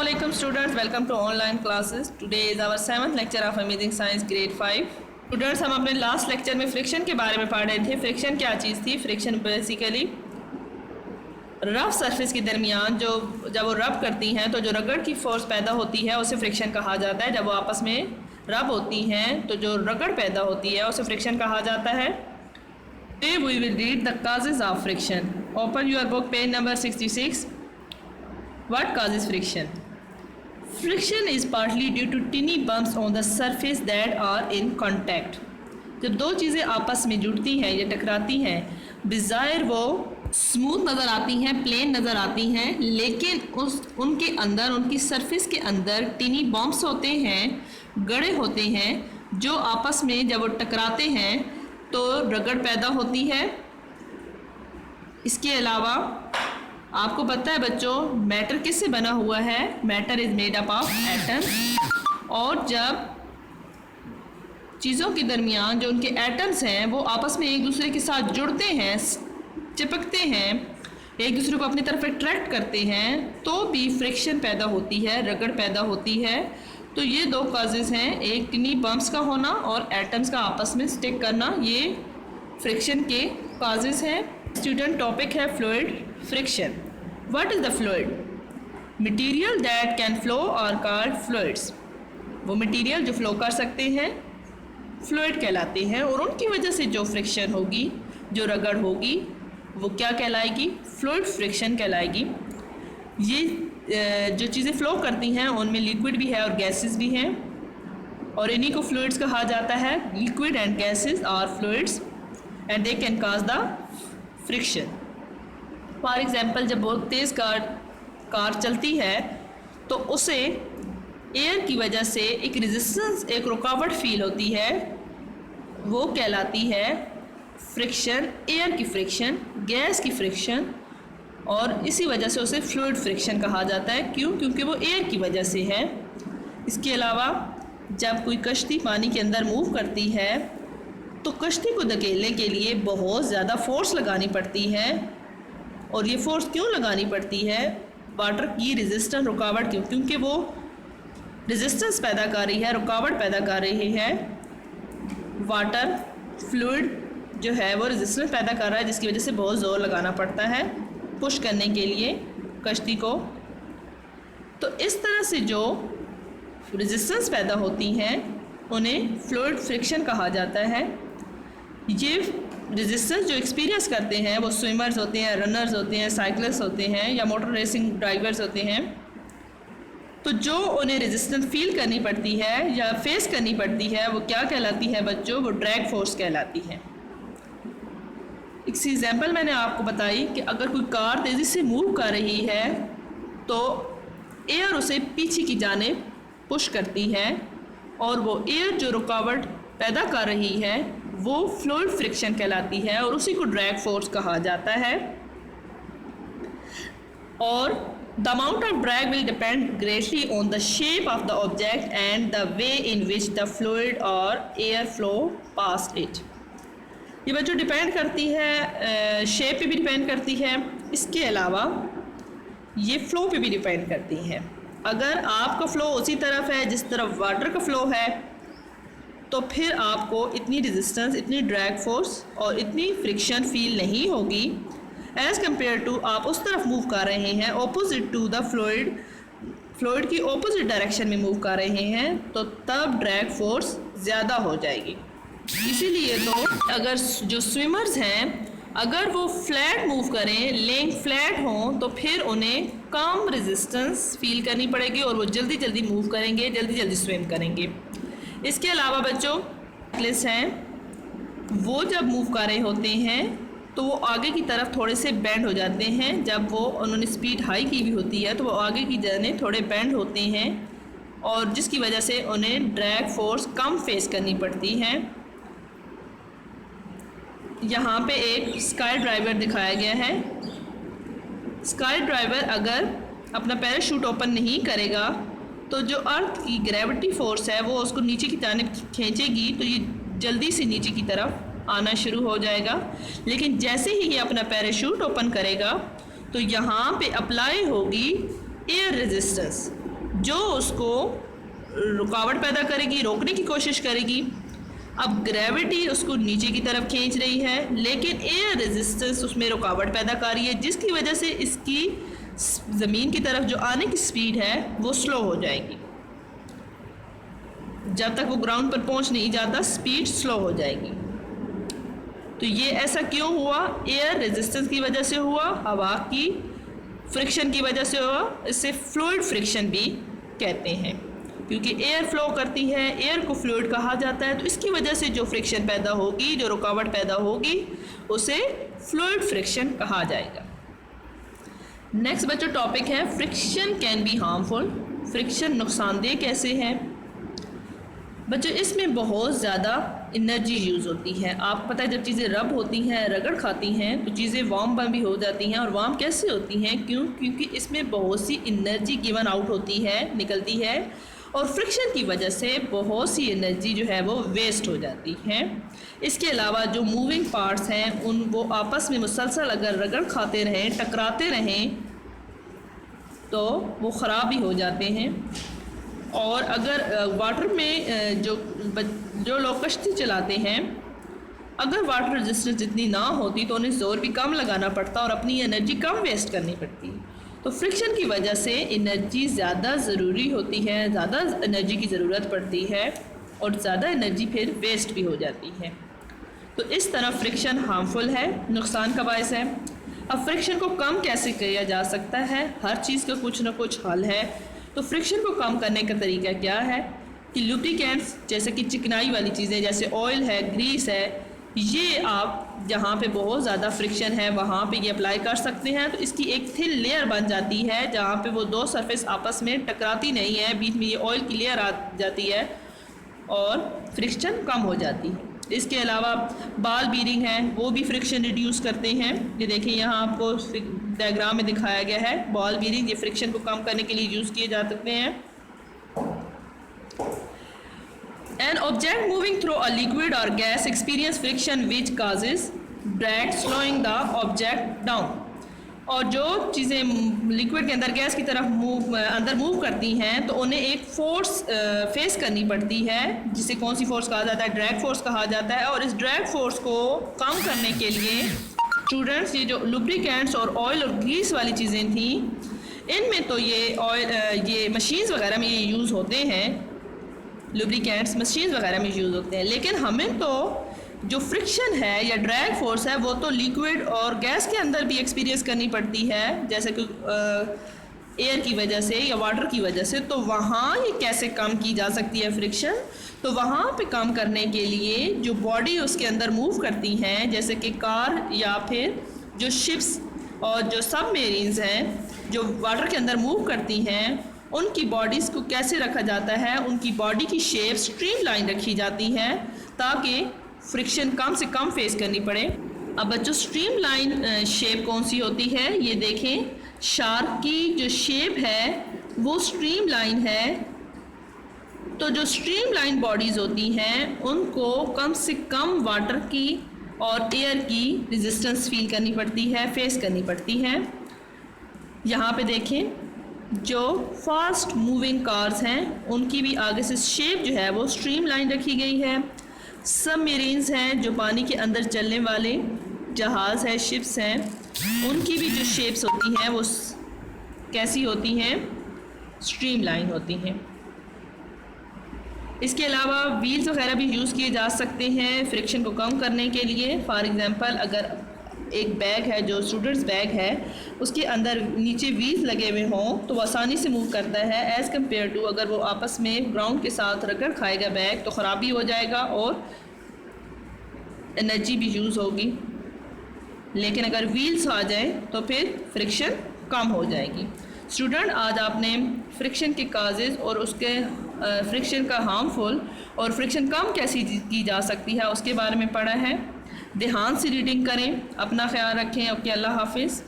Assalamualaikum students, welcome to online classes. Today is our 7th lecture of Amazing Science grade 5. Students, हम अपने last lecture में friction के बारे में पढ़ रहे थे. फ्रिक्शन क्या चीज़ थी? फ्रिक्शन बेसिकली रफ सरफेस के दरमियान जब वो रब करती हैं तो जो रगड़ की फोर्स पैदा होती है उसे फ्रिक्शन कहा जाता है. जब वो आपस में रब होती हैं तो जो रगड़ पैदा होती है उसे फ्रिक्शन कहा जाता है. Today we will read the causes of friction. Open your book, page number 66. What causes friction? Friction is partly due to tiny bumps on the surface that are in contact. जब दो चीज़ें आपस में जुड़ती हैं या टकराती हैं, बिज़ाहिर वो स्मूथ नज़र आती हैं, प्लेन नज़र आती हैं, लेकिन उनके अंदर, उनकी सरफेस के अंदर टिनी बम्प्स होते हैं, गड़े होते हैं, जो आपस में जब वो टकराते हैं तो रगड़ पैदा होती है. इसके अलावा आपको पता है बच्चों, मैटर किससे बना हुआ है? Matter is made up of atom. और जब चीज़ों के दरमियान जो उनके एटम्स हैं वो आपस में एक दूसरे के साथ जुड़ते हैं, चिपकते हैं, एक दूसरे को अपनी तरफ अट्रैक्ट करते हैं, तो भी फ्रिक्शन पैदा होती है, रगड़ पैदा होती है. तो ये दो काजेज़ हैं, एक टिनी बम्प्स का होना और एटम्स का आपस में स्टिक करना. ये फ्रिक्शन के काजेज़ हैं. स्टूडेंट, टॉपिक है fluid friction. What is the fluid? Material that can flow are called fluids. वो मटीरियल जो फ्लो कर सकते हैं फ्लूइड कहलाते हैं, और उनकी वजह से जो फ्रिक्शन होगी, जो रगड़ होगी, वो क्या कहलाएगी? फ्लूइड फ्रिक्शन कहलाएगी. ये जो चीज़ें फ़्लो करती हैं उनमें लिक्विड भी है और गैसेस भी हैं, और इन्हीं को फ्लूइड्स कहा जाता है. Liquid and gases are fluids and they can cause the friction. For example, जब बहुत तेज़ कार चलती है तो उसे एयर की वजह से एक रेजिस्टेंस, एक रुकावट फील होती है, वो कहलाती है फ्रिक्शन. एयर की फ्रिक्शन, गैस की फ्रिक्शन, और इसी वजह से उसे फ्लूइड फ्रिक्शन कहा जाता है. क्यों? क्योंकि वो एयर की वजह से है. इसके अलावा जब कोई कश्ती पानी के अंदर मूव करती है तो कश्ती को धकेलने के लिए बहुत ज़्यादा फोर्स लगानी पड़ती है. और ये फोर्स क्यों लगानी पड़ती है? वाटर की रेजिस्टेंस, रुकावट क्यों? क्योंकि वो रेजिस्टेंस पैदा कर रही है, रुकावट पैदा कर रही है. वाटर फ्लूइड जो है वो रेजिस्टेंस पैदा कर रहा है, जिसकी वजह से बहुत ज़ोर लगाना पड़ता है पुश करने के लिए कश्ती को. तो इस तरह से जो रेजिस्टेंस पैदा होती हैं उन्हें फ्लूइड फ्रिक्शन कहा जाता है. ये रेजिस्टेंस जो एक्सपीरियंस करते हैं वो स्विमर्स होते हैं, रनर्स होते हैं, साइकिलिस्ट होते हैं, या मोटर रेसिंग ड्राइवर्स होते हैं. तो जो उन्हें रेजिस्टेंस फील करनी पड़ती है या फेस करनी पड़ती है वो क्या कहलाती है बच्चों? वो ड्रैग फोर्स कहलाती है. एक एग्जाम्पल मैंने आपको बताई कि अगर कोई कार तेज़ी से मूव कर रही है तो एयर उसे पीछे की जानिब पुश करती है, और वो एयर जो रुकावट पैदा कर रही है वो फ्लूइड फ्रिक्शन कहलाती है, और उसी को ड्रैग फोर्स कहा जाता है. और the amount of drag will depend greatly on the shape of the object and the way in which the fluid और एयर फ्लो पास इट. ये बच्चों डिपेंड करती है, शेप पे भी डिपेंड करती है. इसके अलावा ये फ़्लो पे भी डिपेंड करती है. अगर आपका फ़्लो उसी तरफ है जिस तरफ वाटर का फ़्लो है तो फिर आपको इतनी रेजिस्टेंस, इतनी ड्रैग फोर्स और इतनी फ्रिक्शन फील नहीं होगी एज़ कम्पेयर टू आप उस तरफ मूव कर रहे हैं, ऑपोजिट टू द फ्लूइड की ऑपोजिट डायरेक्शन में मूव कर रहे हैं, तो तब ड्रैग फोर्स ज़्यादा हो जाएगी. इसीलिए तो अगर जो स्विमर्स हैं अगर वो फ्लैट मूव करें, लेग फ्लैट हों, तो फिर उन्हें कम रेजिस्टेंस फील करनी पड़ेगी और वो जल्दी जल्दी मूव करेंगे, जल्दी जल्दी स्विम करेंगे. इसके अलावा बच्चों साइक्लिस्ट हैं, वो जब मूव कर रहे होते हैं तो वो आगे की तरफ थोड़े से बेंड हो जाते हैं. जब वो उन्होंने स्पीड हाई की भी होती है तो वो आगे की जाने थोड़े बेंड होते हैं, और जिसकी वजह से उन्हें ड्रैग फोर्स कम फेस करनी पड़ती है. यहाँ पे एक स्काई ड्राइवर दिखाया गया है. स्काई ड्राइवर अगर अपना पैराशूट ओपन नहीं करेगा तो जो अर्थ की ग्रेविटी फोर्स है वो उसको नीचे की जानिब खींचेगी, तो ये जल्दी से नीचे की तरफ आना शुरू हो जाएगा. लेकिन जैसे ही ये अपना पैराशूट ओपन करेगा तो यहाँ पे अप्लाई होगी एयर रेजिस्टेंस, जो उसको रुकावट पैदा करेगी, रोकने की कोशिश करेगी। अब ग्रेविटी उसको नीचे की तरफ खींच रही है, लेकिन एयर रेजिस्टेंस उसमें रुकावट पैदा कर रही है, जिसकी वजह से इसकी ज़मीन की तरफ जो आने की स्पीड है वो स्लो हो जाएगी। जब तक वो ग्राउंड पर पहुंच नहीं जाता स्पीड स्लो हो जाएगी। तो ये ऐसा क्यों हुआ? एयर रेजिस्टेंस की वजह से हुआ, हवा की फ्रिक्शन की वजह से हुआ। इसे फ्लूइड फ्रिक्शन भी कहते हैं, क्योंकि एयर फ्लो करती है, एयर को फ्लूइड कहा जाता है। तो इसकी वजह से जो फ्रिक्शन पैदा होगी, जो रुकावट पैदा होगी, उसे फ्लूइड फ्रिक्शन कहा जाएगा। नेक्स्ट बच्चों टॉपिक है friction can be harmful. Friction नुकसानदेह कैसे है? बच्चों इसमें बहुत ज़्यादा एनर्जी यूज़ होती है। आपको पता है जब चीज़ें रब होती हैं, रगड़ खाती हैं, तो चीज़ें वार्म भी हो जाती हैं। और वार्म कैसे होती हैं? क्योंकि इसमें बहुत सी एनर्जी गिवन आउट होती है, निकलती है, और फ्रिक्शन की वजह से बहुत सी एनर्जी जो है वो वेस्ट हो जाती है। इसके अलावा जो मूविंग पार्ट्स हैं वो आपस में मुसलसल अगर रगड़ खाते रहें, टकराते रहें, तो वो ख़राब भी हो जाते हैं। और अगर वाटर में जो लोग कश्ती चलाते हैं, अगर वाटर रेजिस्टेंस जितनी ना होती तो उन्हें ज़ोर भी कम लगाना पड़ता और अपनी एनर्जी कम वेस्ट करनी पड़ती। तो फ्रिक्शन की वजह से एनर्जी ज़्यादा ज़रूरी होती है, ज़्यादा एनर्जी की ज़रूरत पड़ती है, और ज़्यादा एनर्जी फिर वेस्ट भी हो जाती है। तो इस तरह फ्रिक्शन हार्मफुल है, नुकसान का बायस है। अब फ्रिक्शन को कम कैसे किया जा सकता है? हर चीज़ का कुछ ना कुछ हल है। तो फ्रिक्शन को कम करने का तरीका क्या है कि लुब्रिकेंट्स जैसे कि चिकनाई वाली चीज़ें, जैसे ऑयल है, ग्रीस है, ये आप जहाँ पे बहुत ज़्यादा फ्रिक्शन है वहाँ पे ये अप्लाई कर सकते हैं। तो इसकी एक थिन लेयर बन जाती है जहाँ पे वो दो सरफेस आपस में टकराती नहीं है, बीच में ये ऑयल की लेयर आ जाती है और फ्रिक्शन कम हो जाती है। इसके अलावा बॉल बीयरिंग है, वो भी फ्रिक्शन रिड्यूस करते हैं। ये देखिए यहाँ आपको डायग्राम में दिखाया गया है बॉल बीयरिंग, ये फ्रिक्शन को कम करने के लिए यूज़ किए जा सकते हैं। An object moving through a liquid or gas experience friction which causes drag, slowing the object down। और जो चीज़ें लिक्विड के अंदर गैस की तरफ अंदर मूव करती हैं तो उन्हें एक फोर्स फेस करनी पड़ती है, जिसे कौन सी फोर्स कहा जाता है? ड्रैग फोर्स कहा जाता है। और इस ड्रैग फोर्स को कम करने के लिए स्टूडेंट्स, ये जो लुब्रिकेंट्स और ऑयल और ग्रीस वाली चीज़ें थी, इनमें तो ये मशीन्स वगैरह में ये यूज़ होते हैं, लुब्रिकेंट्स मशीन्स वगैरह में यूज़ होते हैं। लेकिन हमें तो जो फ्रिक्शन है या ड्रैग फोर्स है वो तो लिक्विड और गैस के अंदर भी एक्सपीरियंस करनी पड़ती है, जैसे कि एयर की वजह से या वाटर की वजह से। तो वहाँ ये कैसे कम की जा सकती है फ्रिक्शन? तो वहाँ पे कम करने के लिए जो बॉडी उसके अंदर मूव करती हैं, जैसे कि कार या फिर जो शिप्स और जो सबमरीन्स हैं जो वाटर के अंदर मूव करती हैं, उनकी बॉडीज़ को कैसे रखा जाता है? उनकी बॉडी की शेप स्ट्रीमलाइन रखी जाती है ताकि फ्रिक्शन कम से कम फेस करनी पड़े। अब बच्चों स्ट्रीमलाइन शेप कौन सी होती है? ये देखें, शार्क की जो शेप है वो स्ट्रीमलाइन है। तो जो स्ट्रीमलाइन बॉडीज़ होती हैं उनको कम से कम वाटर की और एयर की रेजिस्टेंस फील करनी पड़ती है, फेस करनी पड़ती है। यहाँ पे देखें, जो फास्ट मूविंग कार्स हैं उनकी भी आगे से शेप जो है वो स्ट्रीमलाइन रखी गई है। सबमरीन्स हैं जो पानी के अंदर चलने वाले जहाज़ है, शिप्स हैं, उनकी भी जो शेप्स होती हैं वो कैसी होती हैं? स्ट्रीमलाइन होती हैं। इसके अलावा व्हील्स वगैरह भी यूज़ किए जा सकते हैं फ्रिक्शन को कम करने के लिए। फॉर एग्ज़ाम्पल, अगर एक बैग है जो स्टूडेंट्स बैग है, उसके अंदर नीचे व्हील्स लगे हुए हों तो वो आसानी से मूव करता है, एज़ कम्पेयर टू अगर वो आपस में ग्राउंड के साथ रगड़ खाएगा बैग तो ख़राबी हो जाएगा और एनर्जी भी यूज़ होगी। लेकिन अगर व्हील्स आ जाए तो फिर फ्रिक्शन कम हो जाएगी। स्टूडेंट, आज आपने फ्रिक्शन के काजेज़ और उसके फ्रिक्शन का हार्मफुल और फ्रिक्शन कम कैसी की जा सकती है उसके बारे में पढ़ा है। ध्यान से रीडिंग करें, अपना ख्याल रखें। ओके, अल्लाह हाफिज़।